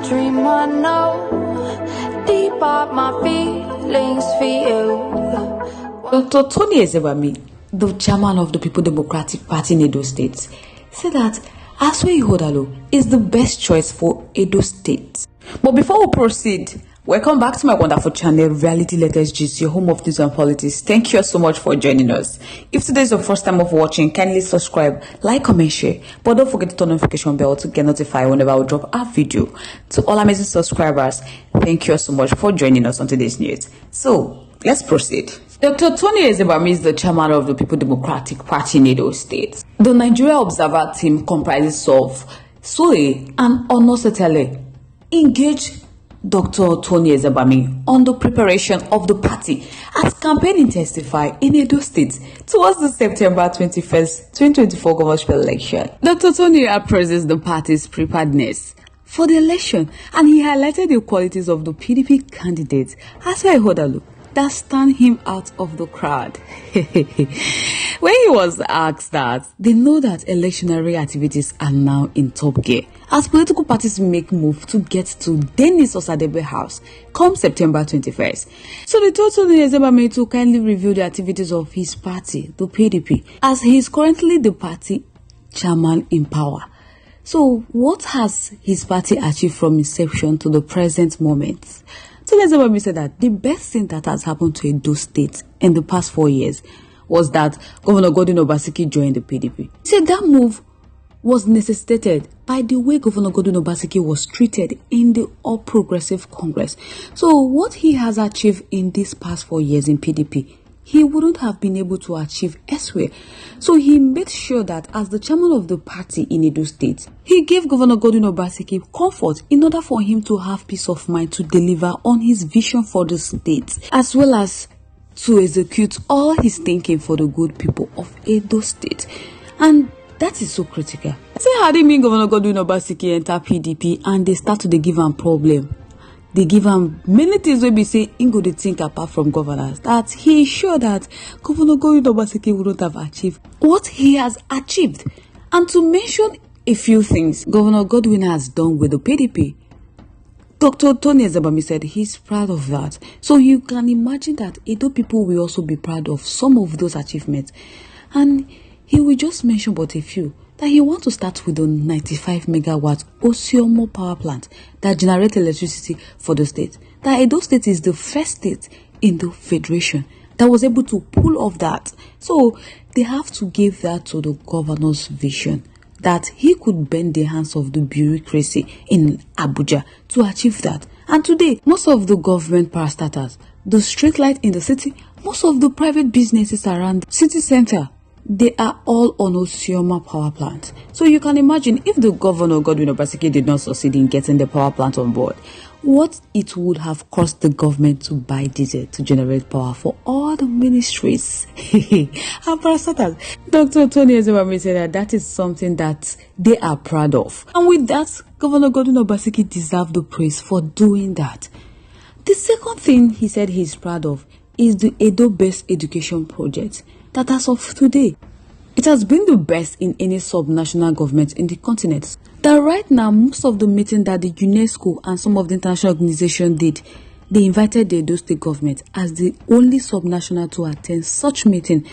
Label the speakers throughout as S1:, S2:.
S1: dream I know, deep up my feelings for you.
S2: Dr. Tony Ezebami, the chairman of the People Democratic Party in Edo State, said that R0AD is the best choice for Edo State. But before we proceed, welcome back to my wonderful channel, Reality Latest Gist, your home of news and politics. Thank you so much for joining us. If today is your first time of watching, kindly subscribe, like, comment, share. But don't forget to turn on the notification bell to get notified whenever we drop our video. To all amazing subscribers, thank you so much for joining us on today's news. So, let's proceed. Dr. Tony Ezebami is the chairman of the People Democratic Party in Edo State. The Nigeria Observer team comprises of Sule and R0AD engaged Dr. Tony Ezebami on the preparation of the party as campaign intensified in Edo State towards the September 21st, 2024 governorship election. Dr. Tony praises the party's preparedness for the election, and he highlighted the qualities of the PDP candidate R0AD that stand him out of the crowd. When he was asked that, they know that electionary activities are now in top gear as political parties make move to get to Dennis Osadebe House come September 21st. So they told Tony Ezebami to kindly review the activities of his party, the PDP, as he is currently the party chairman in power. So what has his party achieved from inception to the present moment? Tony Ezebami said that the best thing that has happened to Edo State in the past 4 years was that Governor Godwin Obaseki joined the PDP. He said that move was necessitated by the way Governor Godwin Obaseki was treated in the All Progressive Congress. So what he has achieved in these past 4 years in PDP, he wouldn't have been able to achieve elsewhere. So he made sure that as the chairman of the party in Edo State, he gave Governor Godwin Obaseki comfort in order for him to have peace of mind to deliver on his vision for the state, as well as to execute all his thinking for the good people of Edo State. And that is so critical. See how they mean Governor Godwin Obaseki enter PDP and they start to give him problem. They give him many things wey be say him go dey think apart from governance, that he is sure that Governor Godwin Obaseki wouldn't have achieved what he has achieved. And to mention a few things Governor Godwin has done with the PDP, Dr. Tony Ezebami said he's proud of that. So you can imagine that Edo people will also be proud of some of those achievements. And he will just mention but a few. That he wants to start with the 95 megawatt Oyo Power Plant that generates electricity for the state. That Edo State is the first state in the federation that was able to pull off that. So they have to give that to the governor's vision, that he could bend the hands of the bureaucracy in Abuja to achieve that. And today, most of the government parastatals, the street light in the city, most of the private businesses around the city center, they are all on Oyo Power Plant. So you can imagine if the governor Godwin Obaseki did not succeed in getting the power plant on board, what it would have cost the government to buy diesel to generate power for all the ministries. And parastatals, Dr. Tony Ezebami said that is something that they are proud of. And with that, Governor Godwin Obaseki deserved the praise for doing that. The second thing he said he's proud of is the Edo-based education project. That as of today, it has been the best in any sub-national government in the continent. That right now, most of the meetings that the UNESCO and some of the international organizations did, they invited the Edo State government as the only sub-national to attend such meeting.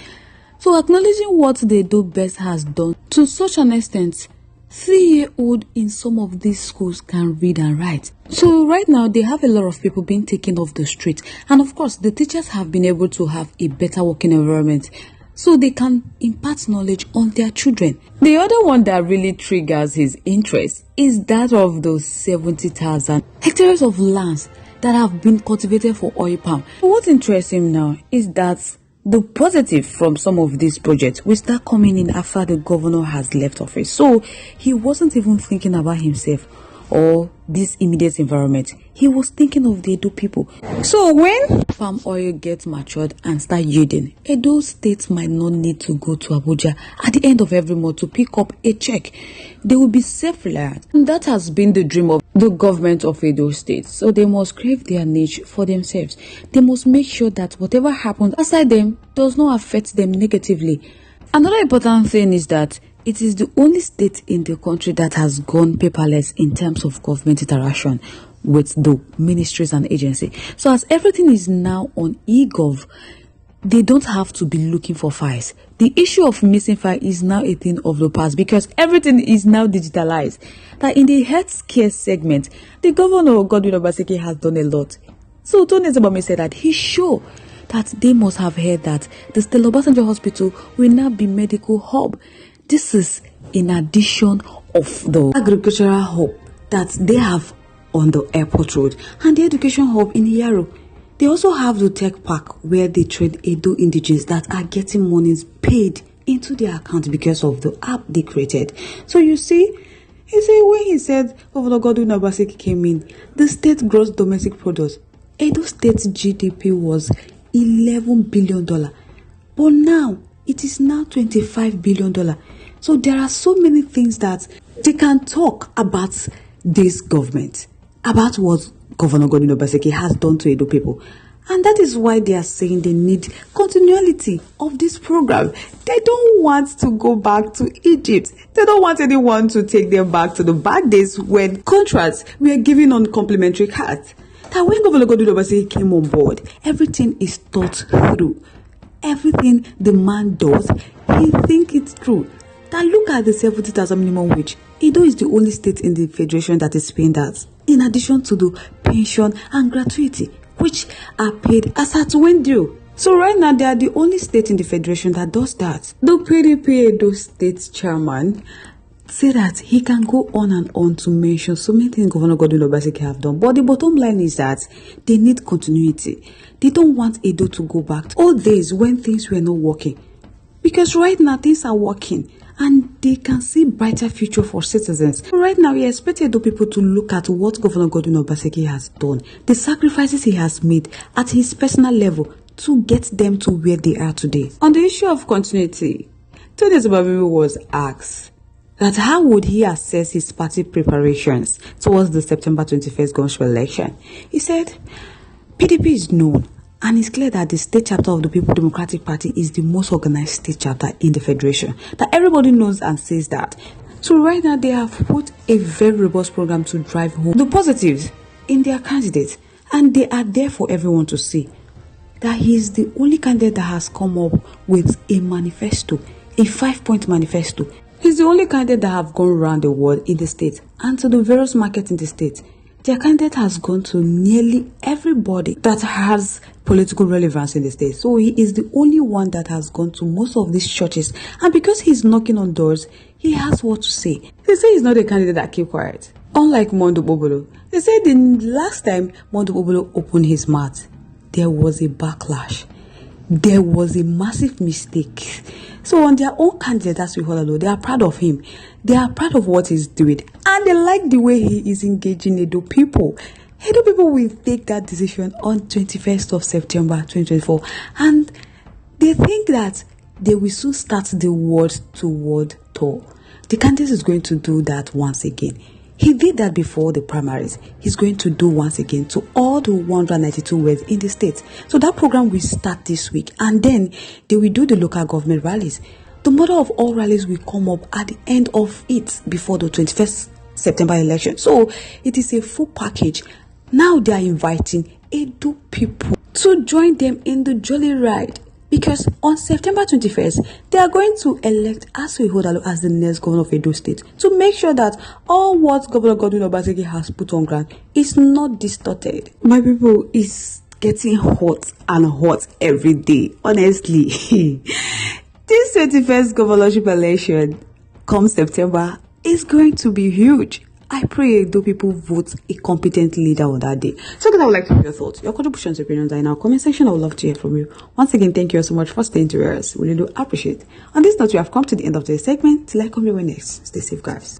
S2: So acknowledging what the Edo best has done to such an extent, 3-year-old in some of these schools can read and write. So right now, they have a lot of people being taken off the street. And of course, the teachers have been able to have a better working environment so they can impart knowledge on their children. The other one that really triggers his interest is that of those 70,000 hectares of lands that have been cultivated for oil palm. What interests him now is that the positive from some of these projects will start coming in after the governor has left office. So he wasn't even thinking about himself or this immediate environment. He was thinking of the Edo people. So when palm oil gets matured and start yielding, Edo State might not need to go to Abuja at the end of every month to pick up a check. They will be self-reliant. And that has been the dream of the government of Edo State. So they must crave their niche for themselves. They must make sure that whatever happens outside them does not affect them negatively. Another important thing is that it is the only state in the country that has gone paperless in terms of government interaction with the ministries and agency. So as everything is now on eGov, they don't have to be looking for files. The issue of missing file is now a thing of the past because everything is now digitalized. That in the healthcare segment, the governor Godwin Obaseki has done a lot. So Tony Zabami said that he's sure that they must have heard that the Stella Obasanjo Hospital will now be medical hub. This is in addition of the agricultural hub that they have on the airport road and the education hub in Yaro. They also have the tech park where they train Edo indigenes that are getting monies paid into their account because of the app they created. So you see, when he said Governor Godwin Obaseki came in, the state gross domestic product, Edo State's GDP was $11 billion. But now, it is now $25 billion. So there are so many things that they can talk about this government, about what Governor Godwin Obaseki has done to Edo people. And that is why they are saying they need continuity of this program. They don't want to go back to Egypt. They don't want anyone to take them back to the bad days when contracts were given on complimentary cards. That when Governor Godwin Obaseki came on board, everything is thought through. Everything the man does, he thinks it through. That look at the 70,000 minimum wage. Edo is the only state in the federation that is paying that, in addition to the pension and gratuity, which are paid as at when due. So right now, they are the only state in the federation that does that. The PDP Edo State chairman said that he can go on and on to mention so many things Governor Godwin Obaseki have done. But the bottom line is that they need continuity. They don't want Edo to go back to old days when things were not working. Because right now, things are working. And they can see brighter future for citizens. Right now, we expect Edo people to look at what Governor Godwin Obaseki has done, the sacrifices he has made at his personal level to get them to where they are today. On the issue of continuity, Tony Zabami was asked that how would he assess his party preparations towards the September 21st governorship election. He said, PDP is known. And it's clear that the state chapter of the People Democratic Party is the most organized state chapter in the federation. That everybody knows and says that. So right now, they have put a very robust program to drive home the positives in their candidates. And they are there for everyone to see. That he is the only candidate that has come up with a manifesto, a 5-point manifesto. He's the only candidate that have gone around the world in the state and to the various markets in the state. Their candidate has gone to nearly everybody that has political relevance in the state. So he is the only one that has gone to most of these churches. And because he's knocking on doors, he has what to say. They say he's not a candidate that keep quiet. Unlike Mondo Bobolo. They say the last time Mondo Bobolo opened his mouth, there was a backlash. There was a massive mistake. So on their own candidate, that's R0AD, they are proud of him. They are proud of what he's doing. And they like the way he is engaging Edo people. Edo people will take that decision on 21st of September 2024. And they think that they will soon start the word-to-word tour. The candidate is going to do that once again. He did that before the primaries. He's going to do once again to all the 192 words in the state. So that program will start this week. And then they will do the local government rallies. The model of all rallies will come up at the end of it before the 21st September election. So it is a full package. Now they are inviting Edo people to join them in the jolly ride. Because on September 21st, they are going to elect R0AD as the next governor of Edo State to make sure that all what Governor Godwin Obaseki has put on ground is not distorted. My people, it's getting hot and hot every day, honestly. This 21st governorship election come September is going to be huge. I pray Edo people vote a competent leader on that day. So guys, I would like to hear your thoughts, your contributions, opinions are in our comment section. I would love to hear from you. Once again, thank you so much for staying to us. We really do appreciate it. On this note, we have come to the end of today's segment. Till I come your way next. Stay safe, guys.